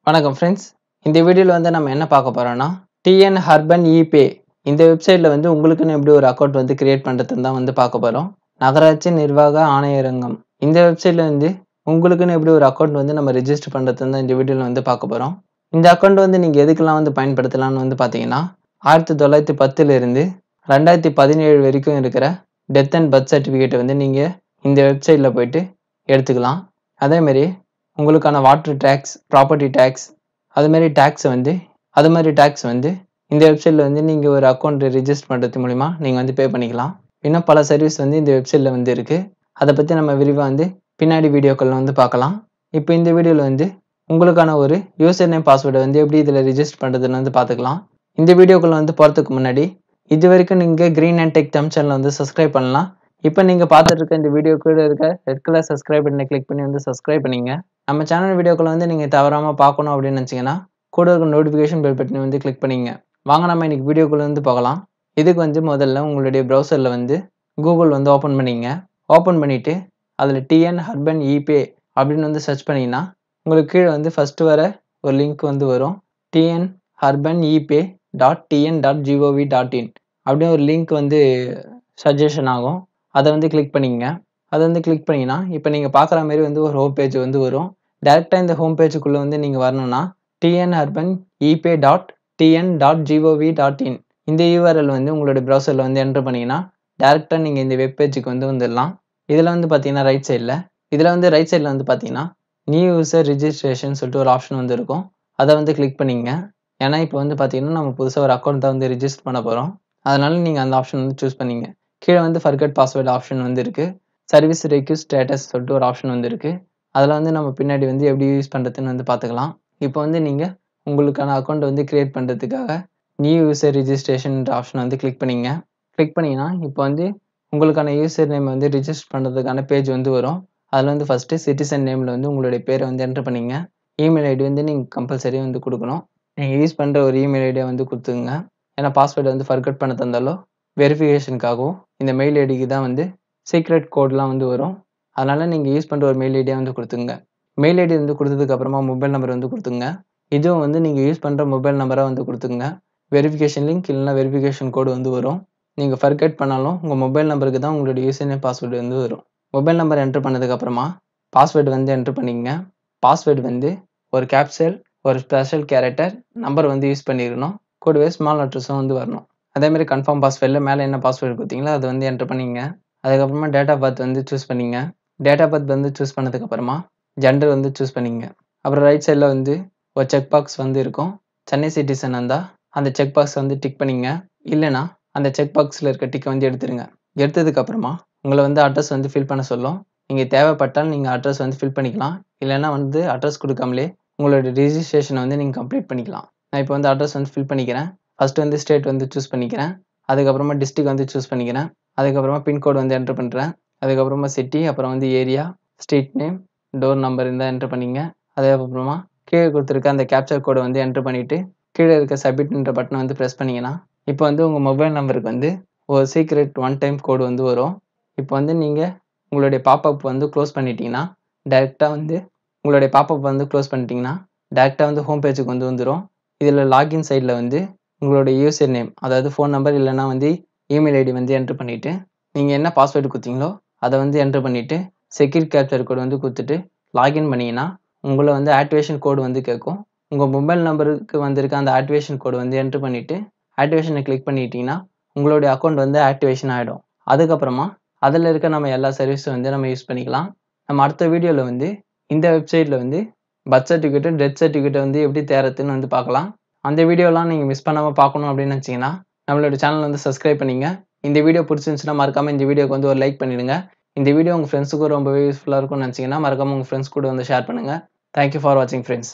வணக்கம் ஃப்ரெண்ட்ஸ். இந்த வீடியோவில் வந்து நம்ம என்ன பார்க்க போகிறோம்னா டிஎன் அர்பன் இபே இந்த வெப்சைட்டில் வந்து உங்களுக்குன்னு எப்படி ஒரு அக்கௌண்ட் வந்து கிரியேட் பண்ணுறதுன்னு தான் வந்து பார்க்க போகிறோம். நகராட்சி நிர்வாக ஆணையரங்கம் இந்த வெப்சைட்டில் வந்து உங்களுக்குன்னு எப்படி ஒரு அக்கௌண்ட் வந்து நம்ம ரிஜிஸ்டர் பண்ணுறதுன்னு தான் இந்த வீடியோவில் வந்து பார்க்க போகிறோம். இந்த அக்கௌண்ட் வந்து நீங்கள் எதுக்கெல்லாம் வந்து பயன்படுத்தலாம்னு வந்து பார்த்தீங்கன்னா 1910 2017 வரைக்கும் இருக்கிற டெத் அண்ட் பர்த் சர்டிஃபிகேட்டை வந்து நீங்கள் இந்த வெப்சைட்டில் போயிட்டு எடுத்துக்கலாம். அதேமாரி உங்களுக்கான வாட்டர் டேக்ஸ், ப்ராப்பர்ட்டி டேக்ஸ், அது மாதிரி டேக்ஸ் வந்து இந்த வெப்சைட்டில் வந்து நீங்கள் ஒரு அக்கௌண்ட் ரிஜிஸ்டர் பண்ணுறது மூலிமா நீங்கள் வந்து பே பண்ணிக்கலாம். இன்னும் பல சர்வீஸ் வந்து இந்த வெப்சைட்டில் வந்து இருக்குது. அதை பற்றி நம்ம விரிவாக வந்து பின்னாடி வீடியோக்களில் வந்து பார்க்கலாம். இப்போ இந்த வீடியோவில் வந்து உங்களுக்கான ஒரு யூசர் நேம் பாஸ்வேர்டை வந்து எப்படி இதில் ரிஜிஸ்டர் பண்ணுறதுன்னு வந்து பார்த்துக்கலாம். இந்த வீடியோக்களில் வந்து போகிறதுக்கு முன்னாடி இது வரைக்கும் நீங்கள் கிரீன் அண்ட் டெக் தமிழ் சேனலை வந்து சப்ஸ்கிரைப் பண்ணலாம். இப்போ நீங்கள் பார்த்துட்டு இருக்க இந்த வீடியோ கூட இருக்க ரெட் கலர் சப்ஸ்கிரைப் பட்டனை கிளிக் பண்ணி வந்து சப்ஸ்கிரைப் பண்ணிங்க. நம்ம சேனல் வீடியோக்களை வந்து நீங்கள் தவறாமல் பார்க்கணும் அப்படின்னு நினச்சிங்கன்னா கூட இருக்க நோட்டிஃபிகேஷன் பெல் பட்டனை வந்து கிளிக் பண்ணிங்க. வாங்க நம்ம இன்றைக்கி வீடியோக்குள்ளே வந்து போகலாம். இதுக்கு வந்து முதல்ல உங்களுடைய ப்ரௌசரில் வந்து கூகுள் வந்து ஓப்பன் பண்ணிங்க. ஓப்பன் பண்ணிவிட்டு அதில் டிஎன் அர்பன் இபே அப்படின்னு வந்து சர்ச் பண்ணிங்கன்னா உங்களுக்கு கீழே வந்து ஃபஸ்ட்டு வர ஒரு லிங்க் வந்து வரும். tnurbanepay.tn.gov.in அப்படின்னு ஒரு லிங்க் வந்து சஜஷன் ஆகும். அதை வந்து கிளிக் பண்ணிங்க. அதை வந்து கிளிக் பண்ணிங்கன்னா இப்போ நீங்கள் பார்க்குற மாதிரி வந்து ஒரு ஹோம் பேஜ் வந்து வரும். டேரெக்டாக இந்த ஹோம் பேஜுக்குள்ளே வந்து நீங்கள் வரணும்னா tnurbanepay.tn.gov.in இந்த யூஆர்எல் வந்து உங்களோட ப்ரௌசரில் வந்து என்டர் பண்ணிங்கன்னா டேரெக்டாக நீங்கள் இந்த வெப் பேஜுக்கு வந்து வந்துடலாம். இதில் வந்து பார்த்தீங்கன்னா ரைட் சைடில் வந்து பார்த்தீங்கன்னா நியூ யூசர் ரிஜிஸ்ட்ரேஷன் சொல்லிட்டு ஒரு ஆப்ஷன் வந்து இருக்கும். அதை வந்து கிளிக் பண்ணிங்க. ஏன்னா இப்போ வந்து பார்த்தீங்கன்னா நம்ம புதுசாக ஒரு அக்கௌண்ட் தான் வந்து ரிஜிஸ்டர் பண்ண போகிறோம். அதனால நீங்கள் அந்த ஆப்ஷன் வந்து சூஸ் பண்ணிங்க. கீழே வந்து ஃபர்கெட் பாஸ்வேர்டு ஆப்ஷன் வந்து இருக்குது. சர்வீஸ் ரெக்யூஸ்ட் ஸ்டேட்டஸ் சொல்லிட்டு ஒரு ஆப்ஷன் வந்து இருக்குது. அதில் வந்து நம்ம பின்னாடி வந்து எப்படி யூஸ் பண்ணுறதுன்னு வந்து பார்த்துக்கலாம். இப்போ வந்து நீங்கள் உங்களுக்கான அக்கௌண்ட் வந்து கிரியேட் பண்ணுறதுக்காக நியூ யூசர் ரிஜிஸ்ட்ரேஷன்ன்ற ஆப்ஷன் வந்து கிளிக் பண்ணிங்க. கிளிக் பண்ணிங்கன்னா இப்போ வந்து உங்களுக்கான யூசர் நேம் வந்து ரிஜிஸ்டர் பண்ணுறதுக்கான பேஜ் வந்து வரும். அதில் வந்து ஃபஸ்ட்டு சிட்டிசன் நேமில் வந்து உங்களுடைய பேரை வந்து என்டர் பண்ணிங்க. இமெயில் ஐடி வந்து நீங்கள் கம்பல்சரி வந்து கொடுக்கணும். நீங்கள் யூஸ் பண்ணுற ஒரு இமெயில் ஐடியை வந்து கொடுத்துங்க. ஏன்னா பாஸ்வேர்டை வந்து ஃபர்கெட் பண்ண தந்தாலோ வெரிஃபிகேஷனுக்காகவும் இந்த மெயில் ஐடிக்கு தான் வந்து சீக்ரெட் கோட்லாம் வந்து வரும். அதனால் நீங்கள் யூஸ் பண்ணுற ஒரு மெயில் ஐடியாக வந்து கொடுத்துங்க. மெயில் ஐடி வந்து கொடுத்ததுக்கப்புறமா மொபைல் நம்பர் வந்து கொடுத்துங்க. இதுவும் வந்து நீங்கள் யூஸ் பண்ணுற மொபைல் நம்பராக வந்து கொடுத்துங்க. வெரிஃபிகேஷன் லிங்க் இல்லைனா வெரிஃபிகேஷன் கோடு வந்து வரும். நீங்கள் ஃபர்கெட் பண்ணாலும் உங்கள் மொபைல் நம்பருக்கு தான் உங்களுடைய யூசர் நேம் பாஸ்வேர்டு வந்து வரும். மொபைல் நம்பர் என்ட்ரு பண்ணதுக்கப்புறமா பாஸ்வேர்டு வந்து என்ட்ரு பண்ணிங்க. பாஸ்வேர்டு வந்து ஒரு கேப்சல், ஒரு ஸ்பெஷல் கேரக்டர், நம்பர் வந்து யூஸ் பண்ணிடணும். கூடவே ஸ்மால் லெட்டர்ஸும் வந்து வரணும். அதேமாதிரி கன்ஃபார்ம் பாஸ்வேர்டில் மேலே என்ன பாஸ்வேர்டு கொடுத்தீங்களோ அதை வந்து என்ட்ரு பண்ணிங்க. அதுக்கப்புறமா டேட் ஆஃப் பர்த் வந்து சூஸ் பண்ணிங்க. டேட் ஆஃப் பர்த் வந்து சூஸ் பண்ணதுக்கப்புறமா ஜெண்டர் வந்து சூஸ் பண்ணிங்க. அப்புறம் ரைட் சைடில் வந்து ஒரு செக் பாக்ஸ் வந்து இருக்கும். சென்னை சிட்டிசன் இருந்தால் அந்த செக் பாக்ஸ் வந்து டிக் பண்ணிங்க. இல்லைனா அந்த செக் பாக்ஸில் இருக்க டிக்கை வந்து எடுத்துருங்க. எடுத்ததுக்கப்புறமா உங்களை வந்து அட்ரஸ் வந்து ஃபில் பண்ண சொல்லும். நீங்கள் தேவைப்பட்டால் நீங்கள் அட்ரஸ் வந்து ஃபில் பண்ணிக்கலாம். இல்லைனா வந்து அட்ரஸ் கொடுக்காமலே உங்களோட ரிஜிஸ்ட்ரேஷனை வந்து நீங்கள் கம்ப்ளீட் பண்ணிக்கலாம். நான் இப்போ வந்து அட்ரஸ் வந்து ஃபில் பண்ணிக்கிறேன். ஃபஸ்ட்டு வந்து ஸ்டேட் வந்து சூஸ் பண்ணிக்கிறேன். அதுக்கப்புறமா டிஸ்ட்ரிக்ட் வந்து சூஸ் பண்ணிக்கிறேன். அதுக்கப்புறமா பின்கோடு வந்து என்ட்ரு பண்ணுறேன். அதுக்கப்புறமா சிட்டி, அப்புறம் வந்து area, street name, door number இருந்தால் என்ட்ரு பண்ணிங்க. அதுக்கப்புறமா கீழே கொடுத்துருக்க அந்த கேப்சர் கோடை வந்து என்ட்ரு பண்ணிவிட்டு கீழே இருக்க சப்மிட்ன்ற பட்டனை வந்து ப்ரெஸ் பண்ணிங்கன்னா இப்போ வந்து உங்கள் மொபைல் நம்பருக்கு வந்து ஒரு சீக்ரெட் ஒன் டைம் கோடு வந்து வரும். இப்போ வந்து நீங்கள் உங்களுடைய பாப்அப் வந்து க்ளோஸ் பண்ணிட்டீங்கன்னா டேரெக்டாக வந்து வந்து ஹோம் பேஜுக்கு வந்து வந்துடும். இதில் லாகின் சைடில் வந்து உங்களுடைய யூசர் நேம், அதாவது ஃபோன் நம்பர் இல்லைனா வந்து இமெயில் ஐடி வந்து என்ட்ரு பண்ணிவிட்டு நீங்கள் என்ன பாஸ்வேர்டு கொடுத்தீங்களோ அதை வந்து என்ட்ரு பண்ணிவிட்டு செக்யூர் கேப்சர் கோடு வந்து கொடுத்துட்டு லாகின் பண்ணிங்கன்னா உங்களை வந்து ஆக்டிவேஷன் கோடு வந்து கேட்கும். உங்கள் மொபைல் நம்பருக்கு வந்திருக்க அந்த ஆக்டிவேஷன் கோடு வந்து என்ட்ரு பண்ணிவிட்டு ஆக்டிவேஷனை கிளிக் பண்ணிட்டீங்கன்னா உங்களுடைய அக்கௌண்ட் வந்து ஆக்டிவேஷன் ஆகிடும். அதுக்கப்புறமா அதில் இருக்க நம்ம எல்லா சர்வீஸும் வந்து நம்ம யூஸ் பண்ணிக்கலாம். நம்ம அடுத்த வீடியோவில் வந்து இந்த வெப்சைட்டில் வந்து பர்த் சர்டிஃபிகேட்டு, டெத் சர்டிஃபிகேட்டை வந்து எப்படி தேர்றதுன்னு வந்து பார்க்கலாம். அந்த வீடியோலாம் நீங்கள் மிஸ் பண்ணாமல் பார்க்கணும் அப்படின்னு நினச்சிங்கன்னா நம்மளோட சேனல் வந்து சப்ஸ்கிரைப் பண்ணிங்க. இந்த வீடியோ பிடிச்சிருந்துச்சுன்னா மறக்காமல் இந்த வீடியோக்கு வந்து ஒரு லைக் பண்ணிடுங்க. இந்த வீடியோ உங்கள் ஃப்ரெண்ட்ஸுக்கும் ரொம்பவே யூஸ்ஃபுல்லாக இருக்கும்னு நினச்சிங்கன்னா மறக்காமல் உங்கள் ஃப்ரெண்ட்ஸ் கூட வந்து ஷேர் பண்ணுங்கள். தேங்க்யூ ஃபார் வாட்சிங் ஃப்ரெண்ட்ஸ்.